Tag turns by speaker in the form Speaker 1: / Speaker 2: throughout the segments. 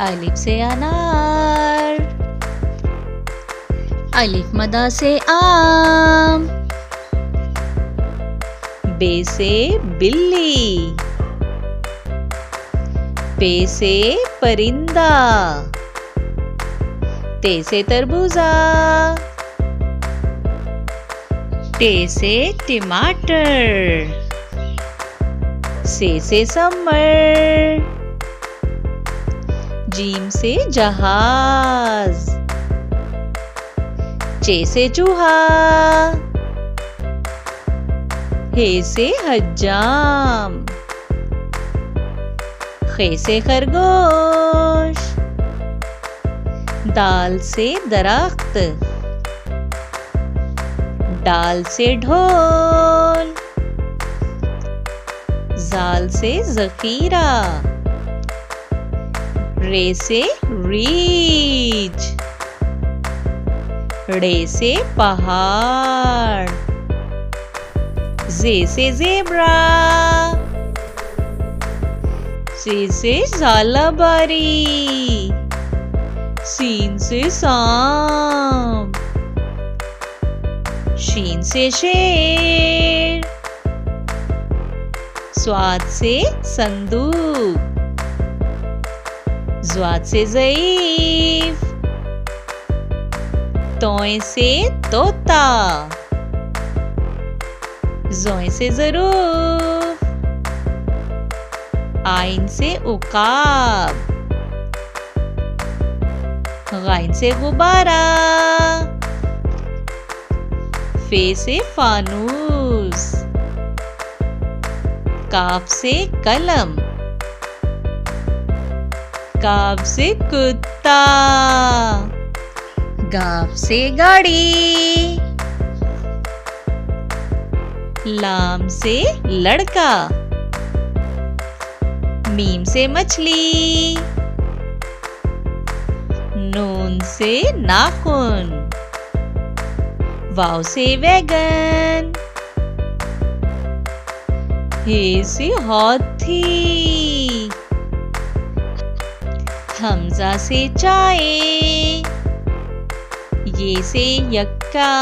Speaker 1: अलिफ से अनार, अलिफ मदा से आम, बे से बिल्ली, पे से परिंदा, ते से तरबूजा, टे से टमाटर, से समर, जीम से जहाज, चे से चूहा, हे से हज्जाम, खे से खरगोश, दाल से दरख्त, डाल से ढोल, जाल से जखीरा, रे से रीछ, रे से पहाड़, जे से ज़ेब्रा, से झालाबारी, सीन से सांप, शीन से शेर, स्वाद से संदूक, ज़्वाद से ज़ईफ, तोय से तोता, ज़ोय से ज़रूफ, आइन से उकाब, गाइन से गुब्बारा, फे से फानूस, काफ से कलम, काफ से कुत्ता, गाफ से गाड़ी, लाम से लड़का, मीम से मछली, नून से नाखून, वाव से वैगन, हे से हाथी, हमजा से चाय, ये से यक्का,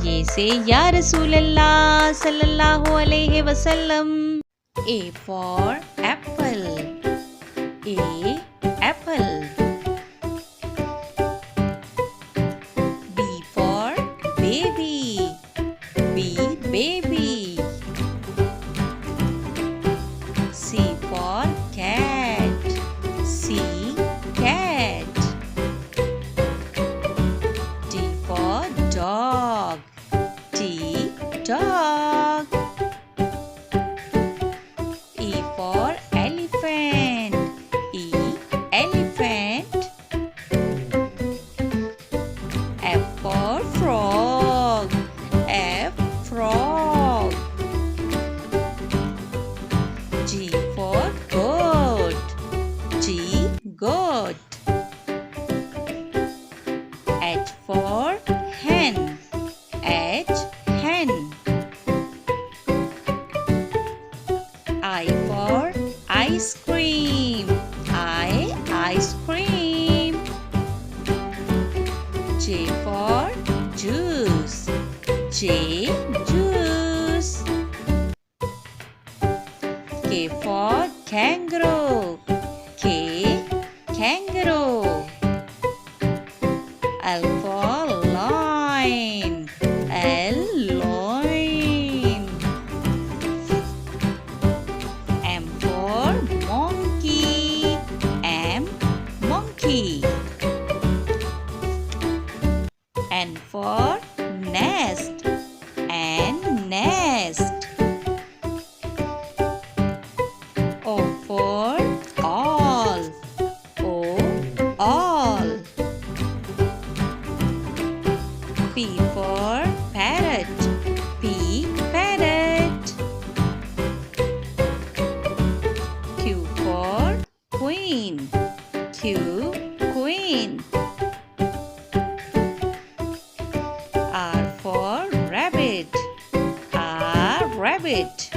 Speaker 1: ये से या रसूलल्लाह सल्लल्लाहु अलैहि वसल्लम। A for apple, A apple. B for baby, B baby. C for cat, C cat. D for dog, D dog. E for elephant, E elephant. F for frog, F frog. G for goat, G goat. H for hen, H hen. I for ice cream, I ice cream. J for juice, J juice. K for kangaroo, K kangaroo. L for lion, L lion. M for monkey, M monkey. N for nest, N nest. O for all, O all. P for parrot, P parrot. Q for queen, Q queen. R for rabbit, R rabbit.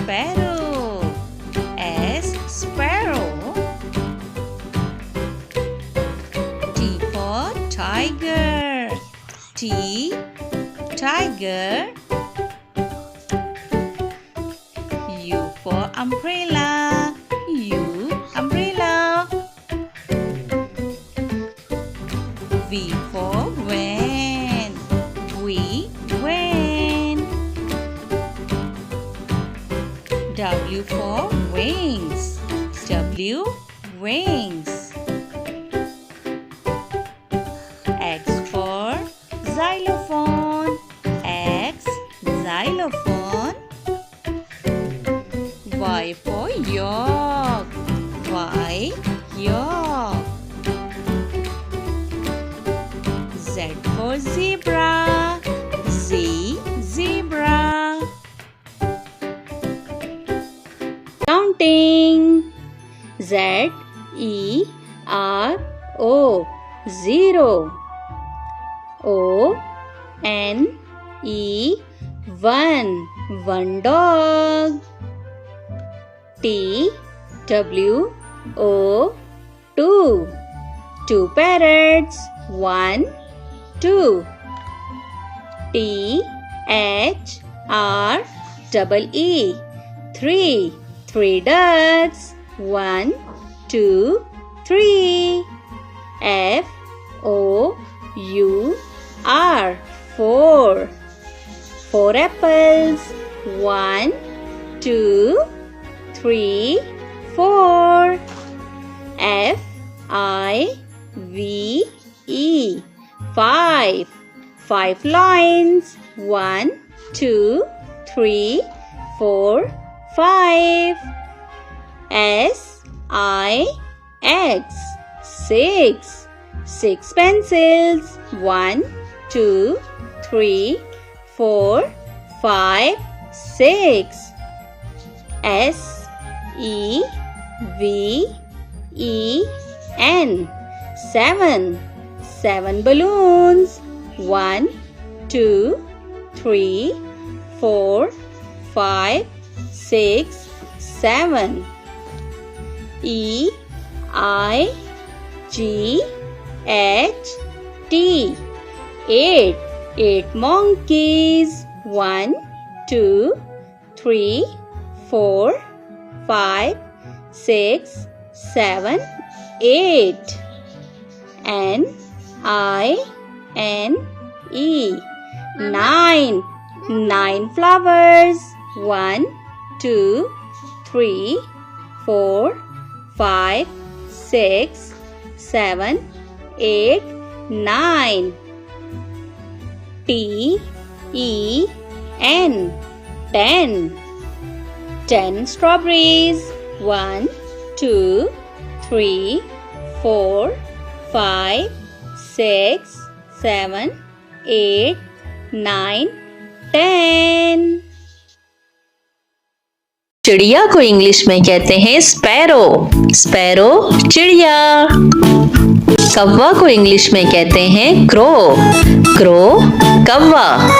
Speaker 1: sparrow. S, sparrow. T for tiger. T, tiger. U for umbrella. U, umbrella. V for van. V, van. W for wings. W, wings. X for xylophone. X, xylophone. Y for york. Y, york. Z for zebra. Z, zebra. Counting. Z, E, R, O, 0. O, N, E, 1, one dog. T, W, O, 2, two parrots. 1, 2. T, H, R, double E, 3, three ducks. 1, 2, 3. F, O, U, R, 4, four apples. 1, 2, 3, 4. F, I, V, E, 5, five lions. 1, 2, 3, 4, 5. S, I, X, 6, six pencils. 1, 2, 3, 4, 5, 6. S, E, V, E, N, 7, seven balloons. 1, 2, 3, 4, 5, 6, 7. E, I, G, H, T, 8, eight monkeys. 1, 2, 3, 4, 5, 6, 7, 8. N, I, N, E, 9, nine flowers. 1, 2, 3, 4, 5, 6, 7, 8, 9. T, E, N, 10, 10 strawberries. 1, 2, 3, 4, 5, 6, 7, 8, 9, 10.
Speaker 2: चिड़िया को English में कहते हैं sparrow. Sparrow चिड़िया। कौवा को English में कहते हैं क्रो। क्रो कौवा।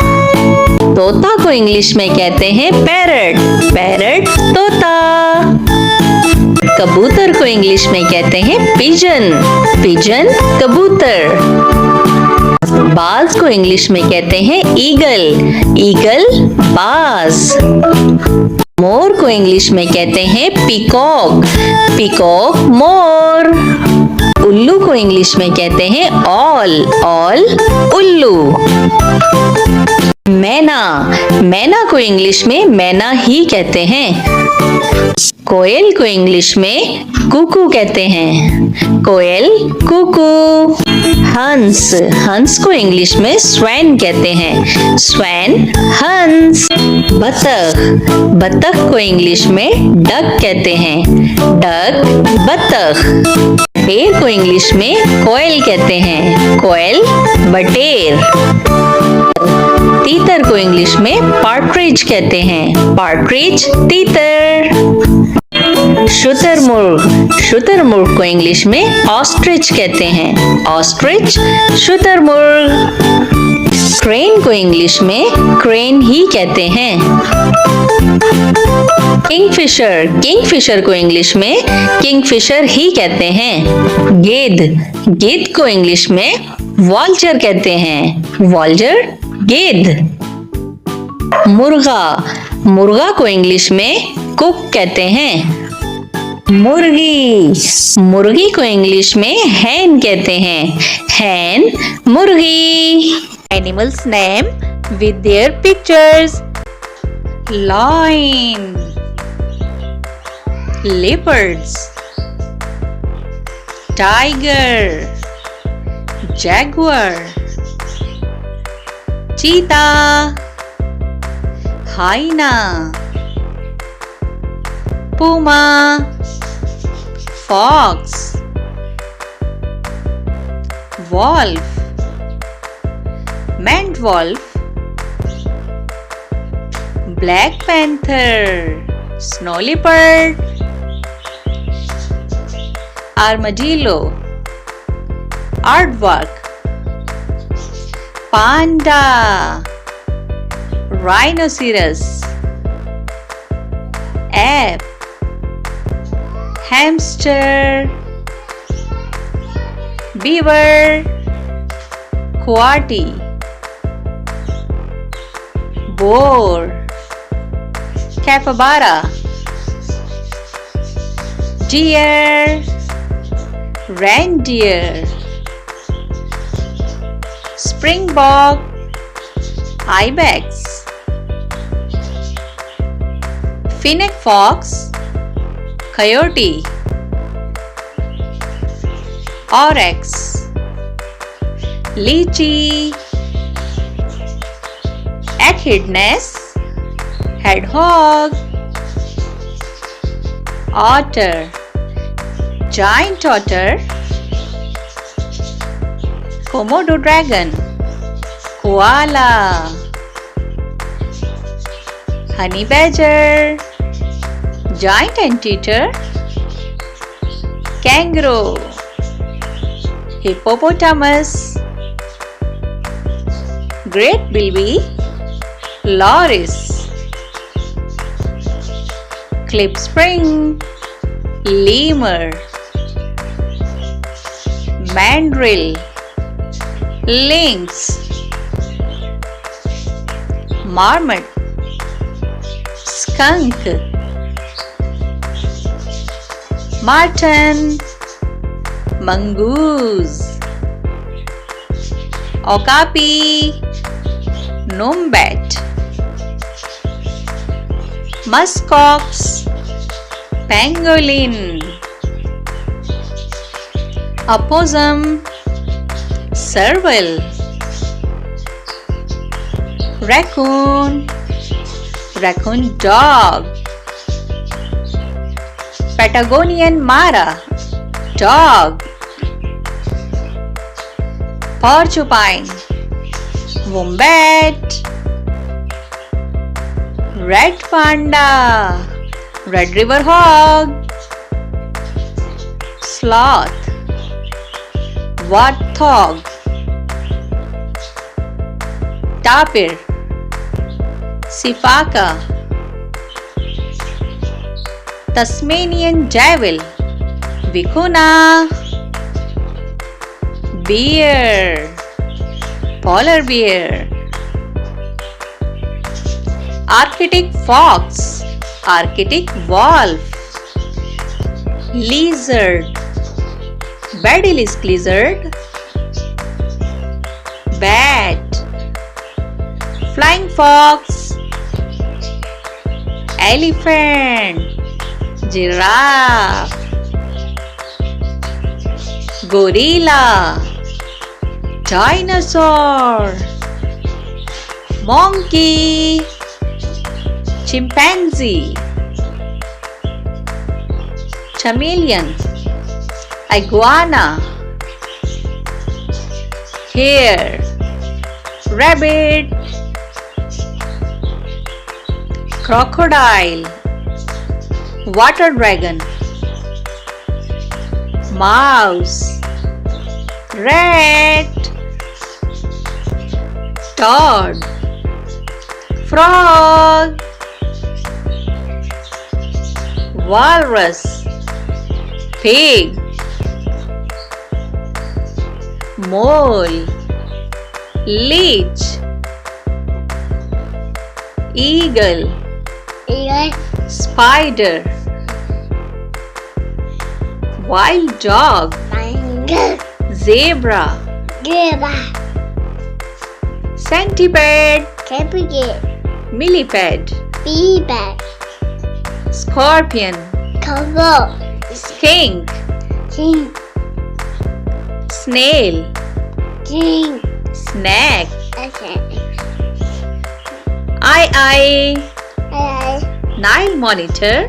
Speaker 2: तोता को इंग्लिश में कहते हैं पैरट। पैरट तोता। कबूतर को इंग्लिश में कहते हैं पिजन। पिजन कबूतर। बाज को इंग्लिश में कहते हैं ईगल। ईगल बाज। मोर को इंग्लिश में कहते हैं पीकॉक। पीकॉक मोर। उल्लू को इंग्लिश में कहते हैं ऑल। ऑल उल्लू। मैना। मैना को इंग्लिश में मैना ही कहते हैं। कोयल को इंग्लिश में कुकू कहते हैं। कोयल कुकू। हंस। हंस को इंग्लिश में स्वैन कहते हैं। स्वैन हंस। बतख। बतख को इंग्लिश में डक कहते हैं। डक बतख। बटेर को इंग्लिश में कोयल कहते हैं। कोयल बटेर। तीतर को इंग्लिश में पार्ट्रिज कहते हैं। पार्ट्रिज तीतर। शुतुरमुर्ग। शुतुरमुर्ग को इंग्लिश में ऑस्ट्रिच कहते हैं। ऑस्ट्रिच शुतुरमुर्ग। क्रेन को इंग्लिश में क्रेन ही कहते हैं। किंगफिशर, किंगफिशर को इंग्लिश में किंगफिशर ही कहते हैं। गेंद, गेंद को इंग्लिश में वॉल्चर कहते हैं। वॉल्चर, गेंद। मुर्गा, मुर्गा को इंग्लिश में कुक कहते हैं। मुर्गी, मुर्गी को इंग्लिश में हैन कहते हैं। हैन, मुर्गी। Animals name with their pictures. Lion, leopards, tiger, jaguar, cheetah, hyena, puma, fox, wolf, maned wolf, Black panther, snow leopard, armadillo, aardvark, panda, rhinoceros, ape, hamster, beaver, coati, boar, capybara, deer, reindeer, springbok, ibex, fennec fox, coyote, oryx, lychee, echidnas, hedgehog, otter, giant otter, Komodo dragon, koala, honey badger, giant anteater, kangaroo, hippopotamus, great bilby, loris, klipspring, lemur, mandrill, lynx, marmot, skunk, marten, mongoose, okapi, nombat, muskox, pangolin, opossum, serval, raccoon, raccoon dog, Patagonian mara, dog, porcupine, wombat, red panda, red river hog, sloth, warthog, tapir, sifaka, Tasmanian devil, vicuna, bear, polar bear, Arctic fox, Arctic wolf, lizard, Basilisk lizard, bat, flying fox, elephant, giraffe, gorilla, dinosaur, monkey, chimpanzee, chameleon, iguana, hare, rabbit, crocodile, water dragon, mouse, rat, toad, frog, walrus, pig, mole, leech, eagle, spider, wild dog, zebra, centipede, millipede, scorpion, skink, snail, snake, Nile monitor,